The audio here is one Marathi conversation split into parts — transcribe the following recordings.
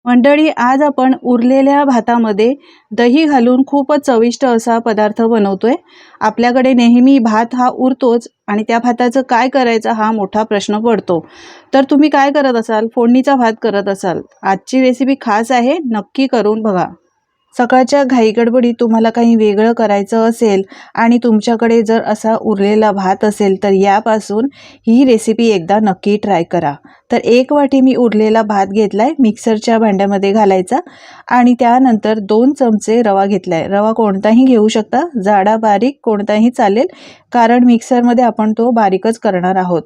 मंडळी, आज आपण उरलेल्या भातामध्ये दही घालून खूपच चविष्ट असा पदार्थ बनवतोय। आपल्याकडे नेहमी भात हा उरतोच आणि त्या भाताचं काय करायचं हा मोठा प्रश्न पडतो। तर तुम्ही काय करत असाल? फोडणीचा भात करत असाल। आजची रेसिपी खास आहे, नक्की करून बघा। सकाळच्या घाईगडबडीत तुम्हाला काही वेगळं करायचं असेल आणि तुमच्याकडे जर असा उरलेला भात असेल तर यापासून ही रेसिपी एकदा नक्की ट्राय करा। तर 1 वाटी मी उरलेला भात घेतलाय, मिक्सरच्या भांड्यामध्ये घालायचा आणि त्यानंतर 2 चमचे रवा घेतलाय। रवा कोणताही घेऊ शकता, जाडा बारीक कोणताही चालेल, कारण मिक्सरमध्ये आपण तो बारीकच करणार आहोत।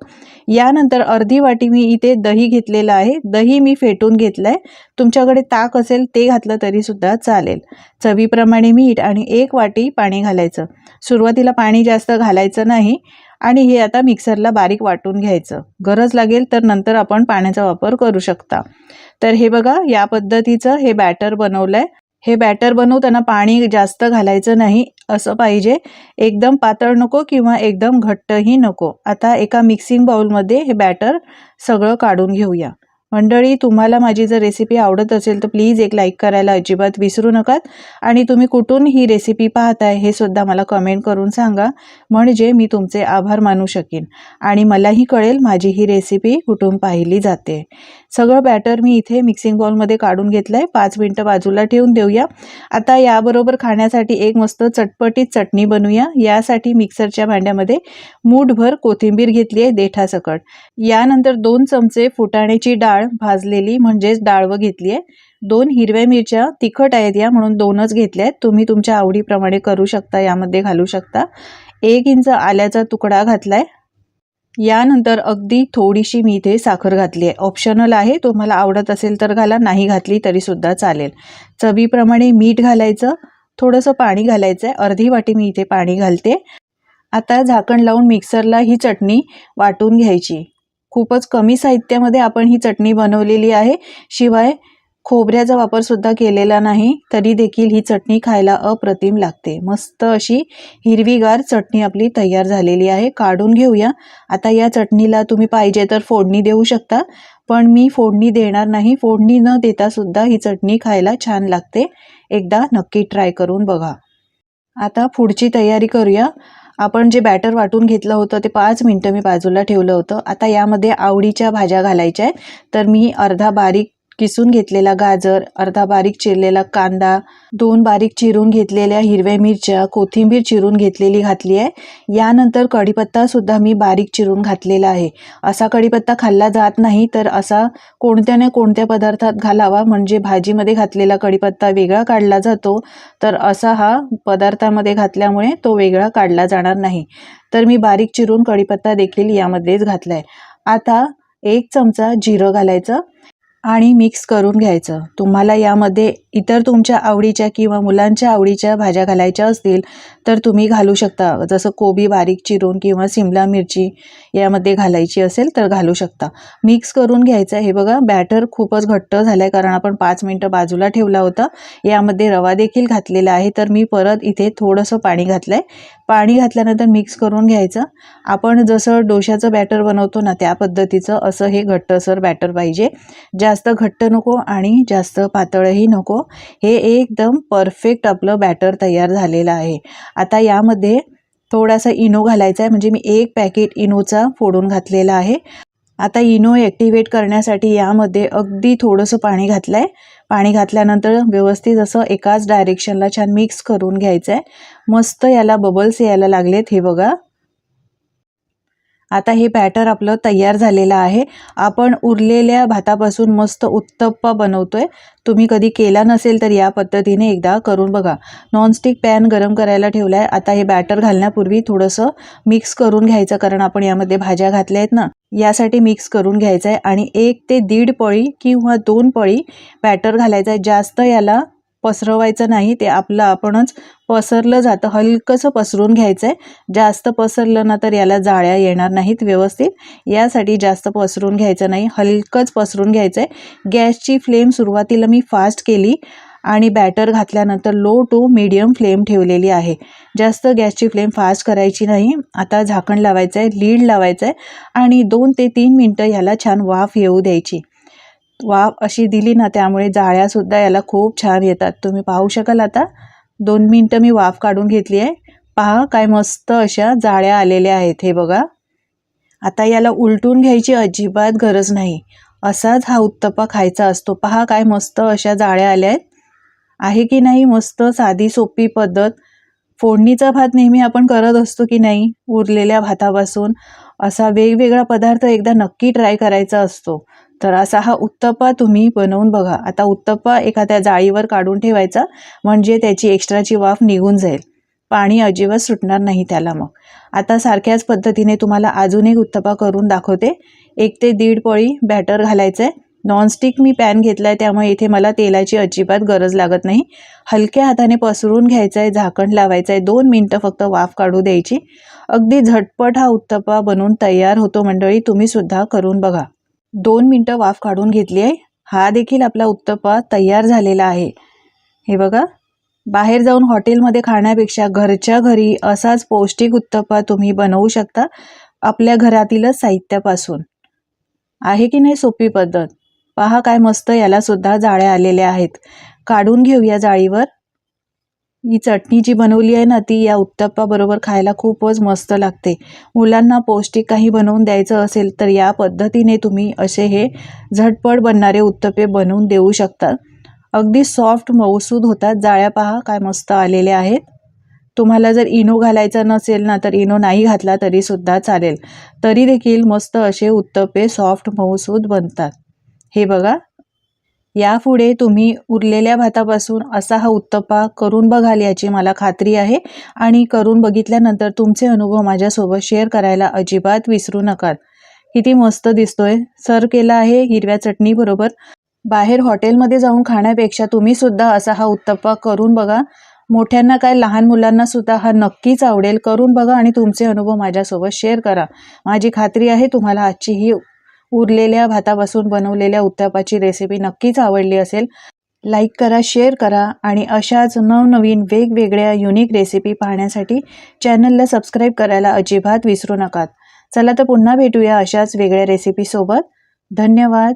यानंतर अर्धी वाटी मी इथे दही घेतलेला आहे। दही मी फेटून घेतलंय। तुमच्याकडे ताक असेल ते घातलं तरी सुद्धा चालेल। चवीप्रमाणे मीठ आणि 1 वाटी पाणी घालायचं। सुरुवातीला पाणी जास्त घालायचं नाही आणि हे आता मिक्सरला बारीक वाटून घ्यायचं। गरज लागेल तर नंतर आपण पाण्याचा वापर करू शकता। तर हे बघा, या पद्धतीचं हे बॅटर बनवलंय। हे बॅटर बनवताना पाणी जास्त घालायचं नाही असं पाहिजे, एकदम पातळ नको किंवा एकदम घट्टही नको। आता एका मिक्सिंग बाउलमध्ये हे बॅटर सगळं काढून घेऊया। मंडळी, तुम्हाला माझी जर रेसिपी आवडत असेल तर प्लीज एक लाईक करायला अजिबात विसरू नका आणि तुम्ही कुठून ही रेसिपी पाहताय हे सुद्धा मला कमेंट करून सांगा, म्हणजे मी तुमचे आभार मानू शकेन आणि मलाही कळेल माझी ही रेसिपी कुठून पाहिली जाते। सगळं बॅटर मी इथे मिक्सिंग बाउलमध्ये काढून घेतलंय। 5 मिनिटं बाजूला ठेवून देऊया। आता याबरोबर खाण्यासाठी एक मस्त चटपटीत चटणी बनवूया। यासाठी मिक्सरच्या भांड्यामध्ये मूठभर कोथिंबीर घेतली आहे देठासकट। यानंतर 2 चमचे फुटाण्याची डाळ भाजलेली म्हणजेच डाळवं घेतली आहे। 2 हिरव्या मिरच्या तिखट आहेत या म्हणून 2च घेतल्या आहेत। तुम्ही तुमच्या आवडीप्रमाणे करू शकता, यामध्ये घालू शकता। 1 इंच आल्याचा तुकडा घातलाय। यानंतर अगदी थोडीशी मी इथे साखर घातली आहे, ऑप्शनल आहे, तुम्हाला आवडत असेल तर घाला, नाही घातली तरी सुद्धा चालेल। चवीप्रमाणे मीठ घालायचं, थोडंसं पाणी घालायचंय, अर्धी वाटी मी इथे पाणी घालते। आता झाकण लावून मिक्सरला ही चटणी वाटून घ्यायची। खूपच कमी साहित्यामध्ये आपण ही चटणी बनवलेली आहे, शिवाय खोबऱ्याचा वापर सुद्धा केलेला नाही, तरी देखील ही चटणी खायला अप्रतिम लागते। मस्त अशी हिरवीगार चटणी आपली तयार झालेली आहे, काढून घेऊया। आता या चटणीला तुम्ही पाहिजे तर फोडणी देऊ शकता, पण मी फोडणी देणार नाही। फोडणी न देता सुद्धा ही चटणी खायला छान लागते, एकदा नक्की ट्राय करून बघा। आता पुढची तयारी करूया। आपण जे बॅटर वाटून घेतलं होतं ते 5 मिनिटं मी बाजूला ठेवलं होतं। आता यामध्ये आवडीच्या भाज्या घालायच्या आहेत। तर मी अर्धा बारीक किसून घेतलेला गाजर, अर्धा बारीक चिरलेला कांदा, 2 बारीक चिरून घेतलेल्या हिरव्या मिरच्या, कोथिंबीर चिरून घेतलेली घातली आहे। यानंतर कढीपत्ता सुद्धा मी बारीक चिरून घातलेला आहे। असा कढीपत्ता खाल्ला जात नाही, तर असा कोणत्या ना कोणत्या पदार्थात घालावा, म्हणजे भाजीमध्ये घातलेला कढीपत्ता वेगळा काढला जातो, तर असा हा पदार्थामध्ये घातल्यामुळे तो वेगळा काढला जाणार नाही। तर मी बारीक चिरून कढीपत्ता देखील यामध्येच घातलाय। आता 1 चमचा जिरं घालायचं आणि मिक्स करून घ्यायचं। तुम्हाला यामध्ये इतर तुमच्या आवडीच्या किंवा मुलांच्या आवडीच्या भाज्या घालायच्या असतील तर तुम्ही घालू शकता, जसं कोबी बारीक चिरून किंवा सिमला मिरची यामध्ये घालायची असेल तर घालू शकता। मिक्स करून घ्यायचं। हे बघा, बॅटर खूपच घट्ट झालंय, कारण आपण 5 मिनिटं बाजूला ठेवला होता। यामध्ये रवा देखील घातलेला आहे, तर मी परत इथे थोडंसं पाणी घातलंय। पाणी घातल्यानंतर मिक्स करून घ्यायचं। आपण जसं डोशाचं बॅटर बनवतो ना, त्या पद्धतीचं असं हे घट्टसर बॅटर पाहिजे, जास्त घट्ट नको आणि जास्त पातळही नको। हे एकदम परफेक्ट आपलं बॅटर तयार झालेलं आहे। आता यामध्ये थोडासा इनो घालायचा आहे, म्हणजे मी 1 पॅकेट इनोचा फोडून घातलेला आहे। आता इनो ॲक्टिवेट करण्यासाठी यामध्ये अगदी थोडंसं पाणी घातलंय। पाणी घातल्यानंतर व्यवस्थित असं एकाच डायरेक्शनला छान मिक्स करून घ्यायचं आहे। मस्त याला बबल्स यायला लागलेत, हे बघा। आता हे बॅटर आपलं तयार झालेलं आहे। आपण उरलेल्या भातापासून मस्त उत्तप्पा बनवतोय। तुम्ही कधी केला नसेल तर या पद्धतीने एकदा करून बघा। नॉनस्टिक पॅन गरम करायला ठेवलाय। आता हे बॅटर घालण्यापूर्वी थोडंसं मिक्स करून घ्यायचं, कारण आपण यामध्ये भाज्या घातल्या आहेत ना, यासाठी मिक्स करून घ्यायचं आहे। आणि 1 ते 1.5 पळी किंवा 2 पळी बॅटर घालायचं आहे। जास्त याला पसरवायचं नाही, ते आपलं आपणच पसरलं जातं, हलकंसं पसरून घ्यायचं आहे। जास्त पसरलं ना तर याला जाळ्या येणार नाहीत व्यवस्थित, यासाठी जास्त पसरून घ्यायचं नाही, हलकंच पसरून घ्यायचं आहे। गॅसची फ्लेम सुरुवातीला मी फास्ट केली आणि बॅटर घातल्यानंतर लो टू मीडियम फ्लेम ठेवलेली आहे, जास्त गॅसची फ्लेम फास्ट करायची नाही। आता झाकण लावायचं आहे, लीड लावायचं आहे आणि 2 ते 3 मिनिटं याला छान वाफ येऊ द्यायची। वाफ अशी दिली ना, त्यामुळे जाळ्यासुद्धा याला खूप छान येतात. तुम्ही पाहू शकाल आता 2 मिनटं मी वाफ काढून घेतली आहे. पहा काय मस्त अशा जाळ्या आलेल्या आहेत. हे बघा. आता याला उलटून घ्यायची अजिबात गरज नाही. असाच हा उत्तप्पा खायचा असतो. पहा काय मस्त अशा जाळ्या आल्या आहेत. आहे की नाही मस्त साधी सोपी पद्धत. फोडणीचा भात नेहमी आपण करत असतो की नाही, उरलेल्या भातापासून असा वेगवेगळा पदार्थ एकदा नक्की ट्राय करायचा असतो. तर असा हा उत्तप्पा तुम्ही बनवून बघा. आता उत्तप्पा एखाद्या जाळीवर काढून ठेवायचा, म्हणजे त्याची एक्स्ट्राची वाफ निघून जाईल. पाणी अजिबात सुटणार नाही त्याला मग. आता सारख्याच पद्धतीने तुम्हाला अजून एक उत्तप्पा करून दाखवते. 1 ते 1.5 पळी बॅटर घालायचं आहे. नॉनस्टिक मी पॅन घेतला आहे, त्यामुळे इथे मला तेलाची अजिबात गरज लागत नाही. हलक्या हाताने पसरून घ्यायचं आहे, झाकण लावायचं आहे. 2 मिनटं फक्त वाफ काढू द्यायची. अगदी झटपट हा उत्तप्पा बनवून तयार होतो मंडळी. तुम्ही सुद्धा करून बघा. 2 मिनटं वाफ काढून घेतली आहे. हा देखील आपला उत्तप्पा तयार झालेला आहे. हे बघा. बाहेर जाऊन हॉटेलमध्ये खाण्यापेक्षा घरच्या घरी असाच पौष्टिक उत्तप्पा तुम्ही बनवू शकता आपल्या घरातीलच साहित्यापासून. आहे की नाही सोपी पद्धत. पहा काय मस्त याला सुद्धा जाळ्या आलेल्या आहेत. काढून घेऊया जाळीवर. ही चटणी जी बनवली आहे ना, ती या उत्तप्पा बरोबर खायला खूपच मस्त लागते. मुलांना पौष्टिक काही बनवून द्यायचं असेल तर या पद्धतीने तुम्ही असे हे झटपट बनणारे उत्तप्पे बनवून देऊ शकता. अगदी सॉफ्ट मऊसूद होतात. जाळ्या पहा काय मस्त आलेल्या आहेत. तुम्हाला जर इनो घालायचा नसेल ना, तर इनो नाही घातला तरी सुद्धा चालेल. तरी देखील मस्त असे उत्तप्पे सॉफ्ट मऊसूद बनतात. हे बघा. यापुढे तुम्ही उरलेल्या भातापासून असा हा उत्तप्पा करून बघाल याची मला खात्री आहे. आणि करून बघितल्यानंतर तुमचे अनुभव माझ्यासोबत शेअर करायला अजिबात विसरू नका. किती मस्त दिसतोय. सर्व केला आहे हिरव्या चटणीबरोबर. बाहेर हॉटेलमध्ये जाऊन खाण्यापेक्षा तुम्ही सुद्धा असा हा उत्तप्पा करून बघा. मोठ्यांना काय, लहान मुलांना सुद्धा हा नक्कीच आवडेल. करून बघा आणि तुमचे अनुभव माझ्यासोबत शेअर करा. माझी खात्री आहे तुम्हाला आजची ही उरलेल्या भातापासून बनवलेल्या उत्तप्पाची रेसिपी नक्कीच आवडली असेल. लाईक करा, शेअर करा आणि अशाच नवनवीन वेगवेगळ्या युनिक रेसिपी पाहण्यासाठी चॅनलला सबस्क्राईब करायला अजिबात विसरू नका. चला तर पुन्हा भेटूया अशाच वेगळ्या रेसिपीसोबत. धन्यवाद.